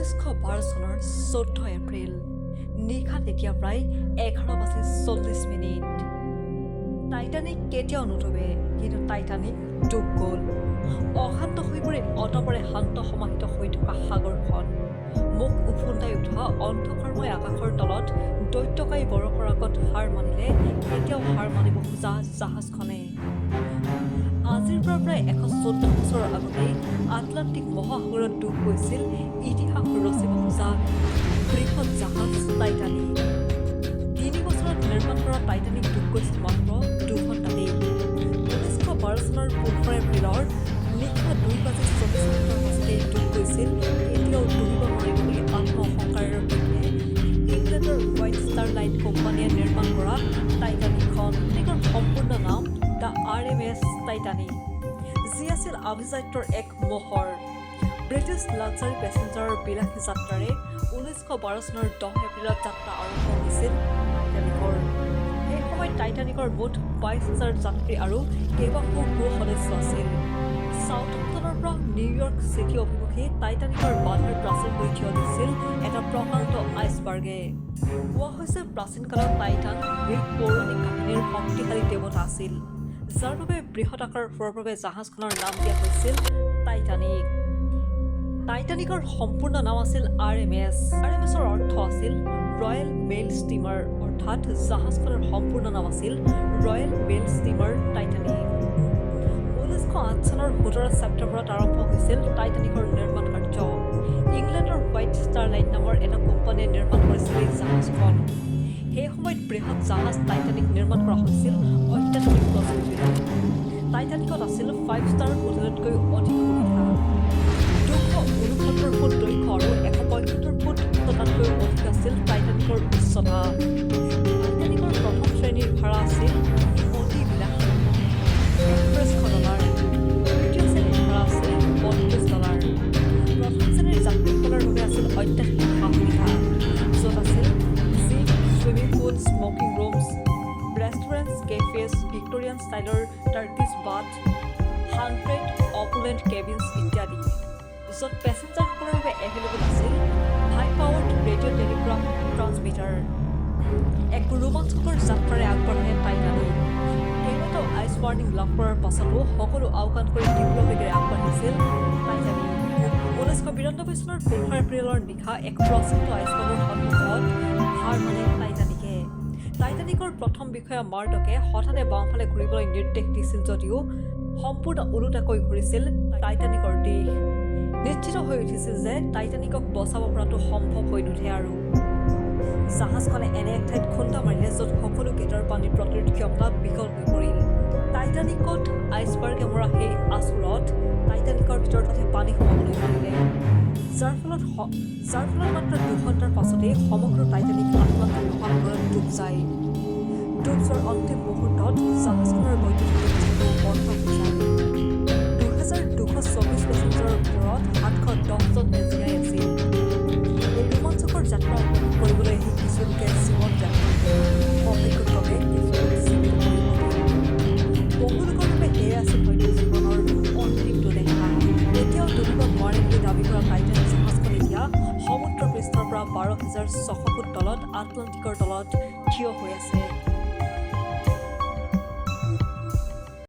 1912 চনৰ 14 এপ্ৰিল নিশা তেতিয়া প্ৰায় 11:40 টাইটানিক কেতিয়াও নুডুবে, কিন্তু টাইটানিক ডুব গ'ল। অশান্ত হৈ পৰি অতপৰে শান্ত সমাহিত হৈ থকা সাগৰখন, মুখ উফুন্দাই উঠা অন্ধকাৰময় আকাশৰ তলত দৈত্যকাৰী বৰফৰ আগত হাৰ মানিলে কেতিয়াও হাৰ মানিব খোজা জাহাজখনে। আজিৰ পৰা প্ৰায় 114 বছৰৰ আগতেই আটলাণ্টিক মহাসাগৰত ডুব গৈছিল ইতিহাস ৰচিব খোজা বৃহৎ জাহাজ টাইটানিক। 3 বছৰত নিৰ্মাণ কৰা টাইটানিক ডুব গৈছিল মাত্ৰ 2 ঘণ্টাতেই। 1912 চনৰ 15 এপ্ৰিলৰ নিশা 2:40 পাছতেই ডুব গৈছিল কেতিয়াও ডুবিব নোৱাৰিব বুলি আত্মসংকাৰেৰে সৈতে ইংলেণ্ডৰ হোৱাইট ষ্টাৰ লাইন কোম্পানীয়ে নিৰ্মাণ কৰা টাইটানিকখন। টাইটানিকৰ সম্পূৰ্ণ নাম দ্য RMS টাইটানিক, যি আছিল আভিজাত্যৰ এক মোহৰ। ব্ৰিটিছ লাক্সাৰী পেছেঞ্জাৰৰ বিলাসী যাত্ৰাৰে 1912 চনৰ 10 এপ্ৰিলত যাত্ৰা আৰম্ভ হৈছিল টাইটানিকৰ। সেই সময়ত টাইটানিকৰ মুঠ 22,000 যাত্ৰী আৰু কেইবাশ ক্ৰু সদস্য আছিল। চাউথহাম্পটনৰ পৰা নিউয়ৰ্ক চিটি অভিমুখী টাইটানিকৰ বাধাৰ প্ৰাচীৰ হৈ থিয় দিছিল এটা প্ৰকাণ্ড আইচবাৰ্গে। কোৱা হৈছে প্ৰাচীন কালত টাইটান গ্ৰীক পৌৰাণিক কাহিনীৰ শক্তিশালী দেৱতা আছিল, যাৰ বাবে বৃহৎ আকাৰ হোৱাৰ বাবে জাহাজখনৰ নাম দিয়া হৈছিল টাইটানিক। টাইটানিকৰ সম্পূৰ্ণ নাম আছিল RMS। RMSৰ অৰ্থ আছিল ৰয়েল মেইল ষ্টিমাৰ, অৰ্থাৎ জাহাজখনৰ সম্পূৰ্ণ নাম আছিল ৰয়েল মেইল ষ্টিমাৰ টাইটানিক। 1908 চনৰ 17 ছেপ্টেম্বৰত আৰম্ভ হৈছিল টাইটানিকৰ নিৰ্মাণ কাৰ্য। ইংলেণ্ডৰ হোৱাইট ষ্টাৰ লাইন নামৰ এটা কোম্পানীয়ে নিৰ্মাণ কৰিছিল এই জাহাজখন। সেই সময়ত বৃহৎ জাহাজ টাইটানিক নিৰ্মাণ কৰা হৈছিল অত্যাধুনিক প্ৰযুক্তিৰে। টাইটানিকত আছিল 5 ষ্টাৰ হোটেলতকৈ অধিক সুবিধা, 269 ফুট দৈৰ্ঘ্য আৰু 175 ফুট উচ্চতাতকৈ অধিক আছিল টাইটানিকৰ উচ্চতা। টাইটানিকৰ প্ৰথম শ্ৰেণীৰ ভাড়া আছিল অতি বিলাসী $1,600, তৃতীয় শ্ৰেণীৰ ভাড়া আছিল $32। প্ৰথম শ্ৰেণীৰ যাত্ৰীসকলৰ বাবে আছিল অত্যাধুনিক সা সুবিধা, য'ত আছিল gym, swimming pool, smoking rooms, restaurants, cafes, Victorian ষ্টাইলৰ টাৰ্কিছ বাথ, 100 অপুলেণ্ট কেবিনছ ইত্যাদি, য'ত পেছেঞ্জাৰসকলৰ বাবে এভেইলেবল আছিল হাই পাৱাৰ্ড ৰেডিঅ' টেলিগ্ৰাফ ট্ৰান্সমিটাৰ। এক ৰোমাঞ্চকৰ যাত্ৰাৰে আগবঢ়ালে টাইটানিক। কেইবাটাও আইচ ৱাৰ্ণিং লাভ কৰাৰ পাছতো সকলো আওকাণ কৰি তীব্ৰ বেগেৰে আগবাঢ়িছিল টাইটানিক। 1992 চনৰ 15 এপ্ৰিলৰ নিশা এক প্ৰচণ্ড আইচবাৰ্গৰ সন্মুখত হাৰ মানে টাইটানিকে। টাইটানিকৰ প্ৰথম বিষয়া মাৰ্ডকে হঠাতে বাওঁফালে ঘূৰিবলৈ নিৰ্দেশ দিছিল যদিও সম্পূৰ্ণ ওলোটাকৈ ঘূৰিছিল টাইটানিকৰ দিশ। নিশ্চিত হৈ উঠিছিল যে টাইটানিকক বচাব পৰাটো সম্ভৱ হৈ নুঠে আৰু। জাহাজখনে এনে এক ঠাইত খুন্দা মাৰিলে য'ত সকলো গেটৰ পানীৰ প্ৰতিৰোধ ক্ষমতা বিকল হৈ পৰিল। টাইটানিকত আইচবাৰ্গে মৰা সেই আচুৰত টাইটানিকৰ ভিতৰতে পানী সোমাবলৈ ধৰিলে, যাৰ ফলত মাত্ৰ 2 ঘণ্টাৰ পাছতেই সমগ্ৰ টাইটানিক আটলাণ্টিক মহাসাগৰত ডুব যায়। ডুব যোৱাৰ অন্তিম মুহূৰ্তত জাহাজখনৰ বৈদ্যুতিক ইঞ্জিনটো বন্ধ হৈ যায়। 2,224 পেছেঞ্জাৰৰ ভিতৰত 710 জন জীয়াই আছিল। এই ৰোমাঞ্চকৰ যাত্ৰা উপভোগ কৰিবলৈ আহি কিছু লোকে জীৱন ত্যাগ কৰিলে, অভিজ্ঞতাৱে কিছু লোক জীৱিত কৰিব। বহু লোকৰ বাবে সেয়ে আছিল হয়তো জীৱনৰ অন্তিমটো দেখা। এতিয়াও ডুবিব নোৱাৰে বুলি দাবী কৰা টাইটানিক জাহাজখন এতিয়া সমুদ্ৰ পৃষ্ঠৰ পৰা 12,600 ফুট তলত আটলাণ্টিকৰ তলত থিয় হৈ আছে।